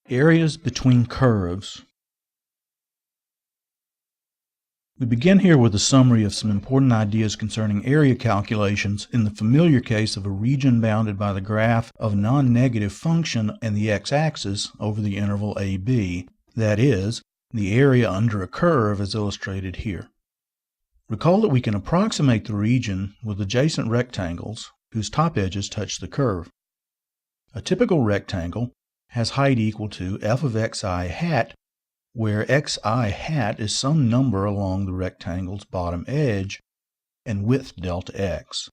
Areas between curves. We begin here with a summary of some important ideas concerning area calculations in the familiar case of a region bounded by the graph of a non-negative function and the x-axis over the interval AB, that is, the area under a curve as illustrated here. Recall that we can approximate the region with adjacent rectangles whose top edges touch the curve. A typical rectangle has height equal to f of xi hat, where xi hat is some number along the rectangle's bottom edge and width delta x.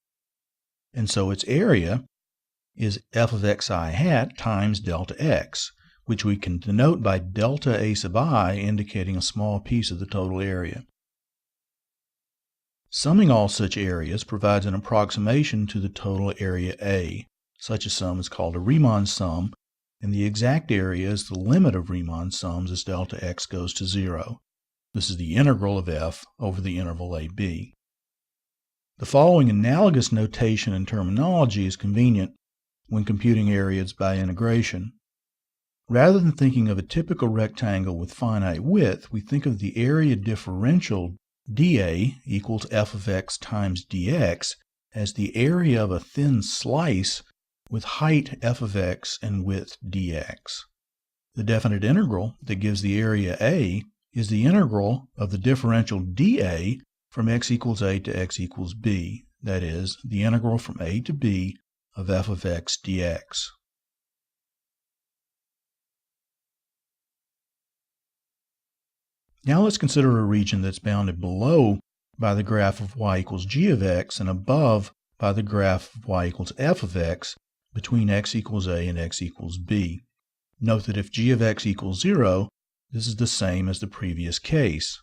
And so its area is f of xi hat times delta x, which we can denote by delta a sub I, indicating a small piece of the total area. Summing all such areas provides an approximation to the total area A. Such a sum is called a Riemann sum, and the exact area is the limit of Riemann sums as delta x goes to 0. This is the integral of f over the interval AB. The following analogous notation and terminology is convenient when computing areas by integration. Rather than thinking of a typical rectangle with finite width, we think of the area differential dA equals f of x times dx as the area of a thin slice with height f of x and width dx. The definite integral that gives the area A is the integral of the differential dA from x equals a to x equals b, that is, the integral from a to b of f of x dx. Now let's consider a region that's bounded below by the graph of y equals g of x and above by the graph of y equals f of x between x equals a and x equals b. Note that if g of x equals 0, this is the same as the previous case.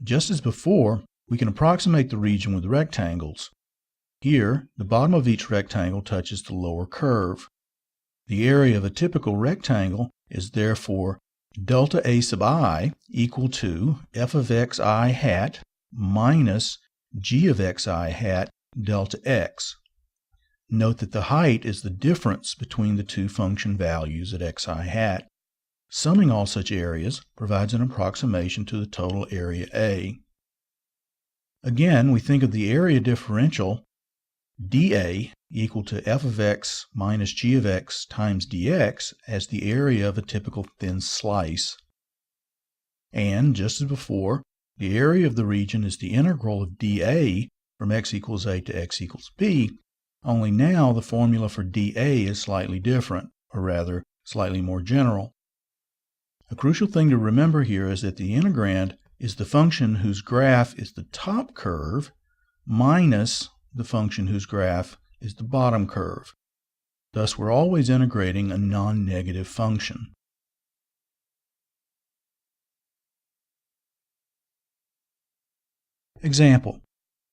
Just as before, we can approximate the region with rectangles. Here, the bottom of each rectangle touches the lower curve. The area of a typical rectangle is therefore delta a sub I equal to f of xi hat minus g of xi hat delta x. Note that the height is the difference between the two function values at xi hat. Summing all such areas provides an approximation to the total area A. Again, we think of the area differential dA equal to f of x minus g of x times dx as the area of a typical thin slice. And, just as before, the area of the region is the integral of dA from x equals a to x equals b, only now the formula for dA is slightly different, or rather, slightly more general. A crucial thing to remember here is that the integrand is the function whose graph is the top curve minus the function whose graph is the bottom curve. Thus, we're always integrating a non-negative function. Example.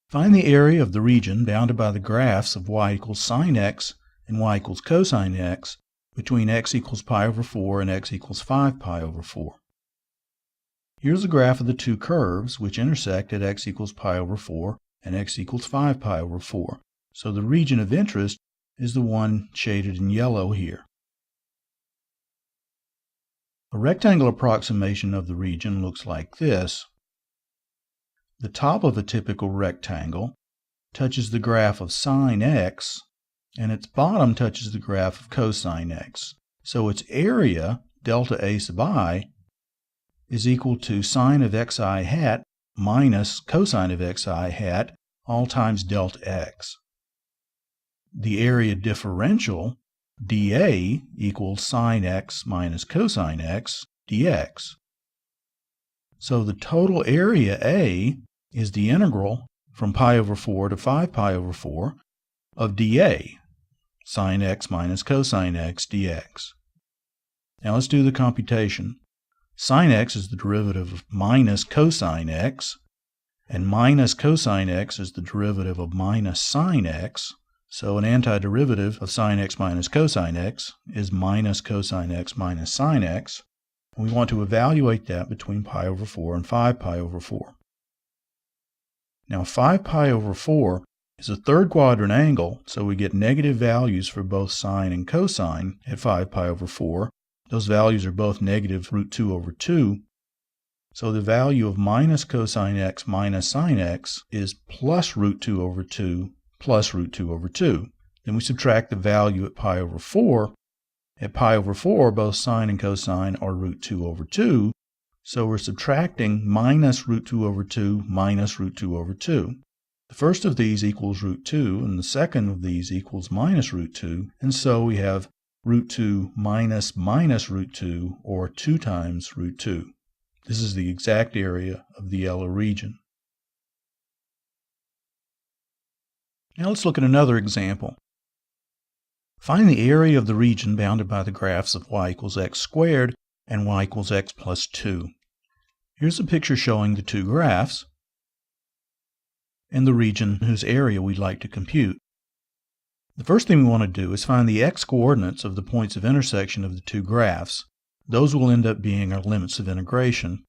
Find the area of the region bounded by the graphs of y equals sine x and y equals cosine x between x equals pi over 4 and x equals 5 pi over 4. Here's a graph of the two curves which intersect at x equals pi over 4 and x equals 5 pi over 4. So the region of interest is the one shaded in yellow here. A rectangle approximation of the region looks like this. The top of a typical rectangle touches the graph of sine x, and its bottom touches the graph of cosine x. So its area, delta a sub I, is equal to sine of xi hat minus cosine of xi hat, all times delta x. The area differential, dA, equals sine x minus cosine x dx. So the total area A is the integral from pi over 4 to 5 pi over 4 of dA, sine x minus cosine x dx. Now let's do the computation. Sine x is the derivative of minus cosine x, and minus cosine x is the derivative of minus sine x. So an antiderivative of sine x minus cosine x is minus cosine x minus sine x. We want to evaluate that between pi over 4 and 5 pi over 4. Now 5 pi over 4 is a third quadrant angle, so we get negative values for both sine and cosine at 5 pi over 4, Those values are both negative root 2 over 2. So the value of minus cosine x minus sine x is plus root 2 over 2 plus root 2 over 2. Then we subtract the value at pi over 4. At pi over 4, both sine and cosine are root 2 over 2. So we're subtracting minus root 2 over 2 minus root 2 over 2. The first of these equals root 2, and the second of these equals minus root 2. And so we have root 2 minus minus root 2, or 2 times root 2. This is the exact area of the yellow region. Now let's look at another example. Find the area of the region bounded by the graphs of y equals x squared and y equals x plus 2. Here's a picture showing the two graphs and the region whose area we'd like to compute. The first thing we want to do is find the x-coordinates of the points of intersection of the two graphs. Those will end up being our limits of integration.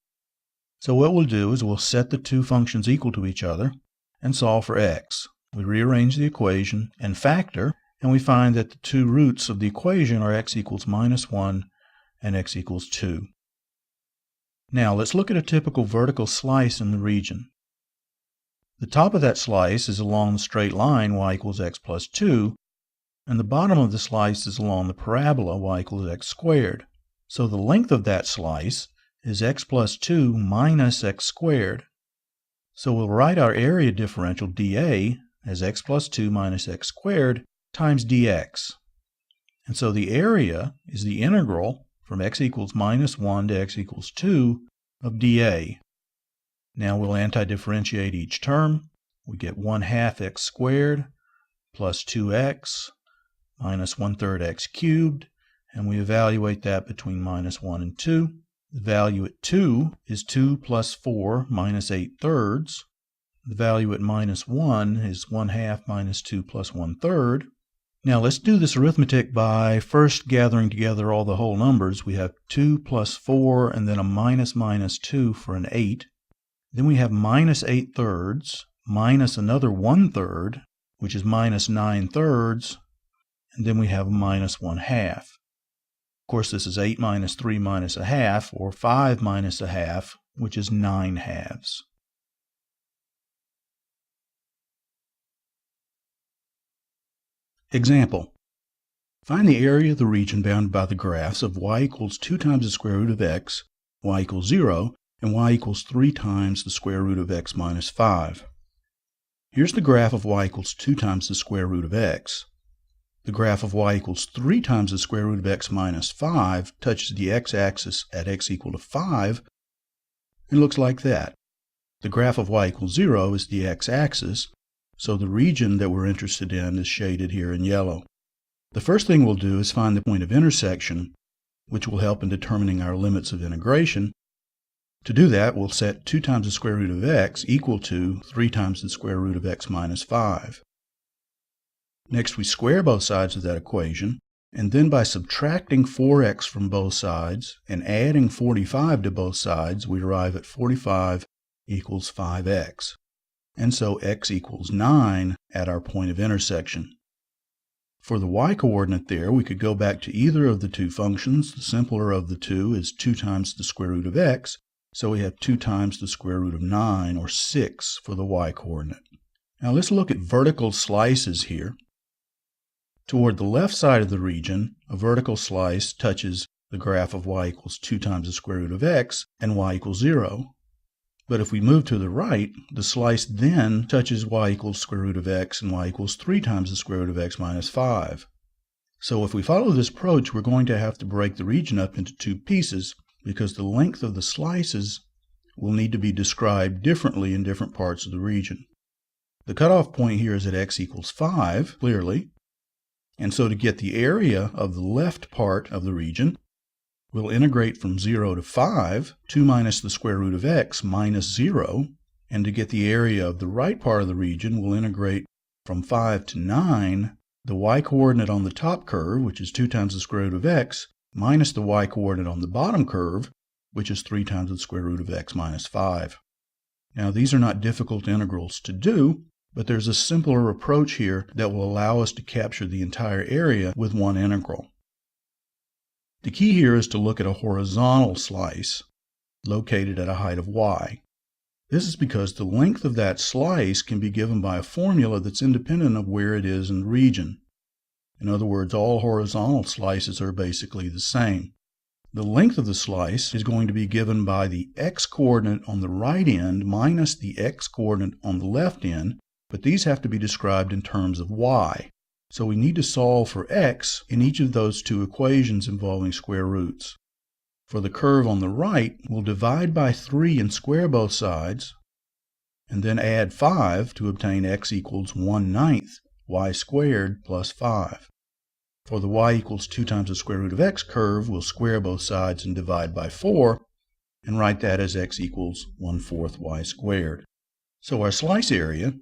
So what we'll do is we'll set the two functions equal to each other and solve for x. We rearrange the equation and factor, and we find that the two roots of the equation are x equals minus 1 and x equals 2. Now let's look at a typical vertical slice in the region. The top of that slice is along the straight line y equals x plus 2, and the bottom of the slice is along the parabola y equals x squared. So the length of that slice is x plus 2 minus x squared. So we'll write our area differential dA as x plus 2 minus x squared times dx. And so the area is the integral from x equals minus 1 to x equals 2 of dA. Now we'll antidifferentiate each term. We get 1/2 x squared plus 2x minus 1/3 x cubed, and we evaluate that between minus 1 and 2. The value at 2 is 2 plus 4 minus 8/3. The value at minus 1 is 1/2 minus 2 plus 1/3. Now let's do this arithmetic by first gathering together all the whole numbers. We have 2 plus 4 and then a minus minus 2 for an 8. Then we have minus 8/3 minus another 1/3, which is minus 9/3, and then we have minus 1/2. Of course, this is 8 minus 3 minus 1/2, or 5 minus 1/2, which is 9/2. Example. Find the area of the region bounded by the graphs of y equals 2 times the square root of x, y equals 0, and y equals 3 times the square root of x minus 5. Here's the graph of y equals 2 times the square root of x. The graph of y equals 3 times the square root of x minus 5 touches the x-axis at x equal to 5 and looks like that. The graph of y equals 0 is the x-axis, so the region that we're interested in is shaded here in yellow. The first thing we'll do is find the point of intersection, which will help in determining our limits of integration. To do that, we'll set 2 times the square root of x equal to 3 times the square root of x minus 5. Next, we square both sides of that equation, and then by subtracting 4x from both sides and adding 45 to both sides, we arrive at 45 equals 5x. And so x equals 9 at our point of intersection. For the y-coordinate there, we could go back to either of the two functions. The simpler of the two is 2 times the square root of x, so we have 2 times the square root of 9, or 6, for the y-coordinate. Now let's look at vertical slices here. Toward the left side of the region, a vertical slice touches the graph of y equals 2 times the square root of x and y equals 0. But if we move to the right, the slice then touches y equals square root of x and y equals 3 times the square root of x minus 5. So if we follow this approach, we're going to have to break the region up into two pieces, because the length of the slices will need to be described differently in different parts of the region. The cutoff point here is at x equals 5, clearly. And so to get the area of the left part of the region, we'll integrate from 0 to 5, 2 minus the square root of x minus 0. And to get the area of the right part of the region, we'll integrate from 5 to 9, the y-coordinate on the top curve, which is 2 times the square root of x, minus the y-coordinate on the bottom curve, which is 3 times the square root of x minus 5. Now, these are not difficult integrals to do, but there's a simpler approach here that will allow us to capture the entire area with one integral. The key here is to look at a horizontal slice located at a height of y. This is because the length of that slice can be given by a formula that's independent of where it is in the region. In other words, all horizontal slices are basically the same. The length of the slice is going to be given by the x-coordinate on the right end minus the x-coordinate on the left end, but these have to be described in terms of y. So we need to solve for x in each of those two equations involving square roots. For the curve on the right, we'll divide by 3 and square both sides, and then add 5 to obtain x equals 1/9 y squared plus 5. For the y equals 2 times the square root of x curve, we'll square both sides and divide by 4, and write that as x equals 1/4 y squared. So our slice area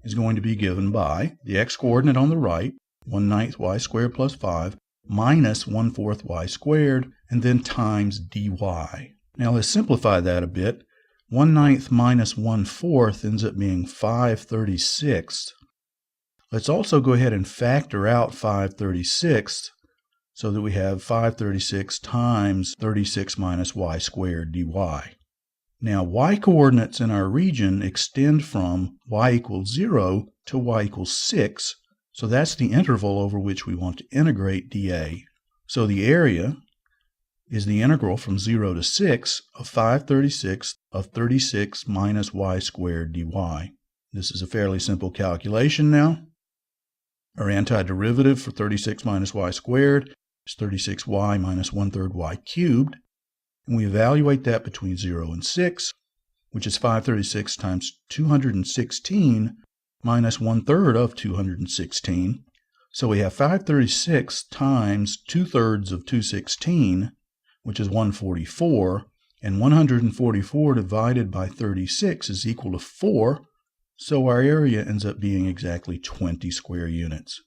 is going to be given by the x-coordinate on the right, 1/9 y squared plus 5, minus 1/4 y squared, and then times dy. Now let's simplify that a bit. 1/9 minus 1/4 ends up being 5/36. Let's also go ahead and factor out 5/36 so that we have 5/36 times 36 minus y squared dy. Now y coordinates in our region extend from y equals 0 to y equals 6, so that's the interval over which we want to integrate dA. So the area is the integral from 0 to 6 of 5/36 of 36 minus y squared dy. This is a fairly simple calculation now. Our antiderivative for 36 minus y squared is 36y minus 1/3 y cubed. And we evaluate that between 0 and 6, which is 536 times 216 minus 1/3 of 216. So we have 536 times 2/3 of 216, which is 144, and 144 divided by 36 is equal to 4, so our area ends up being exactly 20 square units.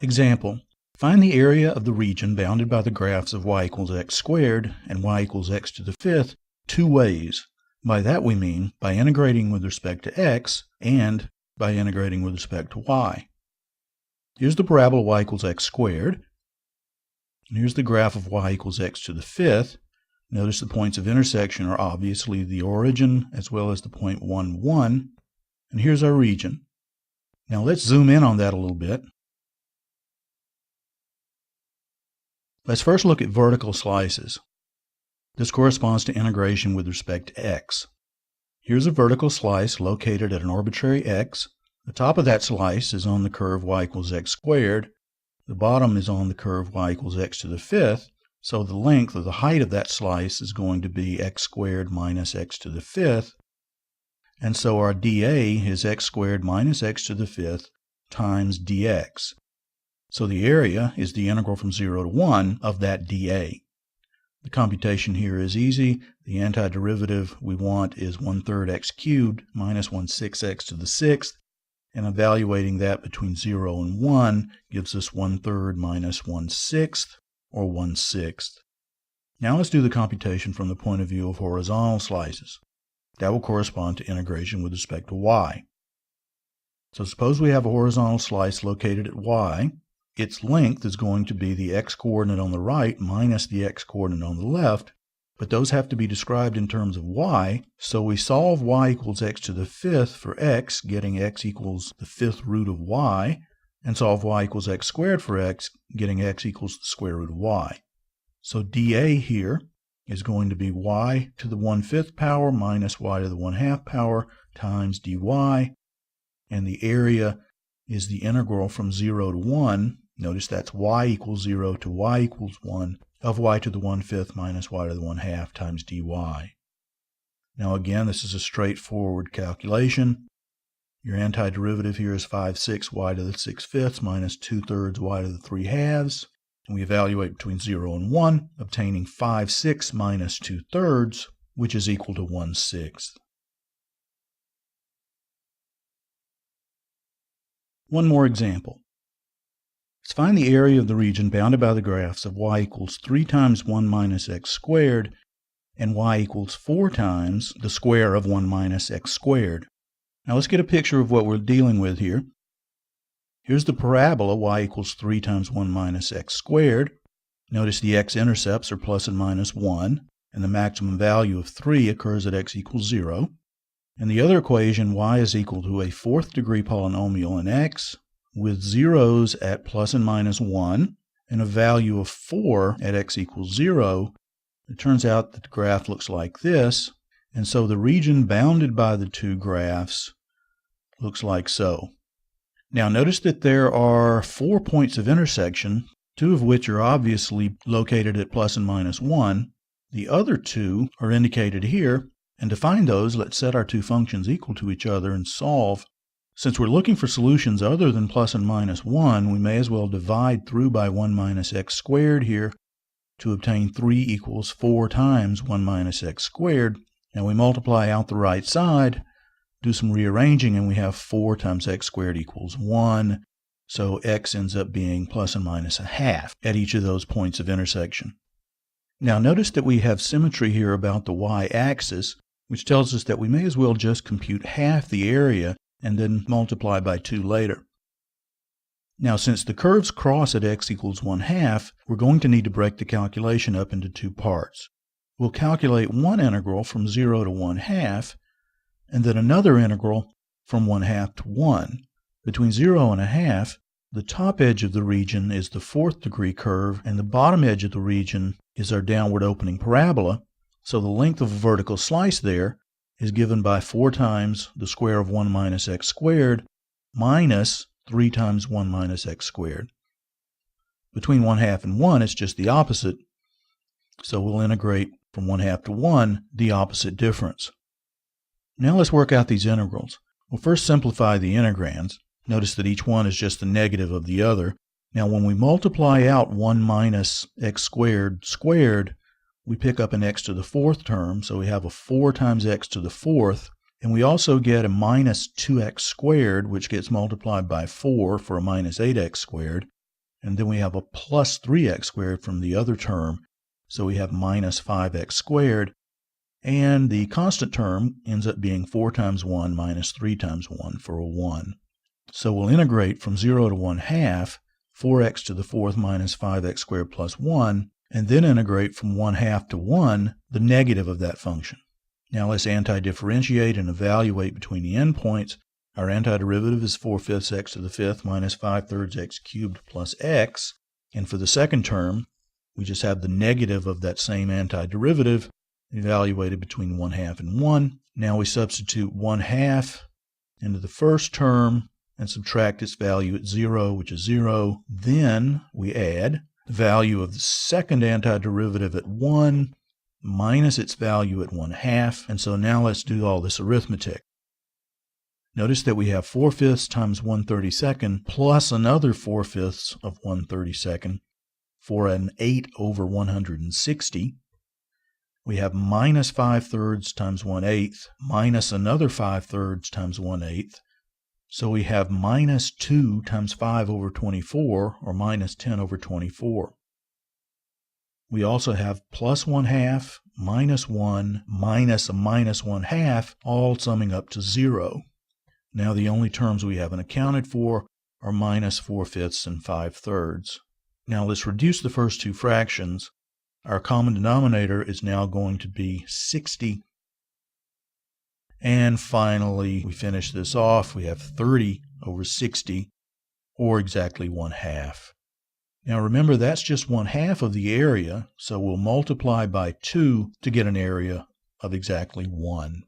Example: find the area of the region bounded by the graphs of y equals x squared and y equals x to the fifth two ways. By that we mean by integrating with respect to x and by integrating with respect to y. Here's the parabola y equals x squared, and here's the graph of y equals x to the fifth. Notice the points of intersection are obviously the origin as well as the point 1, 1, and here's our region. Now let's zoom in on that a little bit. Let's first look at vertical slices. This corresponds to integration with respect to x. Here's a vertical slice located at an arbitrary x. The top of that slice is on the curve y equals x squared. The bottom is on the curve y equals x to the fifth. So the length or the height of that slice is going to be x squared minus x to the fifth. And so our dA is x squared minus x to the fifth times dx. So the area is the integral from 0 to 1 of that dA. The computation here is easy. The antiderivative we want is 1/3 x cubed minus 1/6 x to the sixth. And evaluating that between 0 and 1 gives us 1/3 minus 1/6 or 1/6. Now let's do the computation from the point of view of horizontal slices. That will correspond to integration with respect to y. So suppose we have a horizontal slice located at y. Its length is going to be the x-coordinate on the right minus the x-coordinate on the left, but those have to be described in terms of y, so we solve y equals x to the fifth for x, getting x equals the fifth root of y, and solve y equals x squared for x, getting x equals the square root of y. So dA here is going to be y to the 1/5 power minus y to the 1/2 power times dy, and the area is the integral from 0 to 1. Notice that's y equals 0 to y equals 1 of y to the 1/5 minus y to the 1/2 times dy. Now again, this is a straightforward calculation. Your antiderivative here is 5/6 y to the 6/5 minus 2/3 y to the 3/2. And we evaluate between 0 and 1, obtaining 5/6 minus 2/3, which is equal to 1/6. One more example. Let's find the area of the region bounded by the graphs of y equals 3 times 1 minus x squared and y equals 4 times the square of 1 minus x squared. Now let's get a picture of what we're dealing with here. Here's the parabola y equals 3 times 1 minus x squared. Notice the x-intercepts are plus and minus 1, and the maximum value of 3 occurs at x equals 0. In the other equation, y is equal to a fourth degree polynomial in x with zeros at plus and minus 1 and a value of 4 at x equals 0. It turns out that the graph looks like this, and so the region bounded by the two graphs looks like so. Now notice that there are 4 points of intersection, 2 of which are obviously located at plus and minus 1. The other 2 are indicated here, and to find those, let's set our two functions equal to each other and solve. Since we're looking for solutions other than plus and minus 1, we may as well divide through by 1 minus x squared here to obtain 3 equals 4 times 1 minus x squared. Now we multiply out the right side, do some rearranging, and we have 4 times x squared equals 1. So x ends up being plus and minus a half at each of those points of intersection. Now notice that we have symmetry here about the y-axis, which tells us that we may as well just compute half the area and then multiply by 2 later. Now since the curves cross at x equals 1/2, we're going to need to break the calculation up into 2 parts. We'll calculate one integral from 0 to 1/2, and then another integral from 1/2 to 1. Between 0 and 1/2, the top edge of the region is the fourth degree curve, and the bottom edge of the region is our downward opening parabola. So the length of a vertical slice there is given by 4 times the square of 1 minus x squared minus 3 times 1 minus x squared. Between 1/2 and 1, it's just the opposite. So we'll integrate from 1/2 to 1, the opposite difference. Now let's work out these integrals. We'll first simplify the integrands. Notice that each one is just the negative of the other. Now when we multiply out 1 minus x squared squared, we pick up an x to the fourth term, so we have a 4 times x to the fourth, and we also get a minus 2x squared, which gets multiplied by 4 for a minus 8x squared, and then we have a plus 3x squared from the other term, so we have minus 5x squared, and the constant term ends up being 4 times 1 minus 3 times 1 for a 1. So we'll integrate from 0 to 1/2, 4x to the fourth minus 5x squared plus 1, and then integrate from 1/2 to 1, the negative of that function. Now let's antidifferentiate and evaluate between the endpoints. Our antiderivative is 4/5 x to the fifth minus 5/3 x cubed plus x. And for the second term, we just have the negative of that same antiderivative evaluated between 1/2 and 1. Now we substitute 1/2 into the first term and subtract its value at 0, which is 0. Then we add the value of the second antiderivative at 1 minus its value at 1/2. And so now let's do all this arithmetic. Notice that we have 4/5 times 1/32 plus another 4/5 of 1/32 for an 8 over 160. We have minus 5/3 times 1/8 minus another 5/3 times 1/8. So we have minus 2 times 5 over 24, or minus 10 over 24. We also have plus 1/2, minus 1, minus a minus 1/2, all summing up to 0. Now the only terms we haven't accounted for are minus 4/5 and 5/3. Now let's reduce the first two fractions. Our common denominator is now going to be 60. And finally, we finish this off. We have 30 over 60, or exactly 1/2. Now remember, that's just 1/2 of the area, so we'll multiply by 2 to get an area of exactly 1.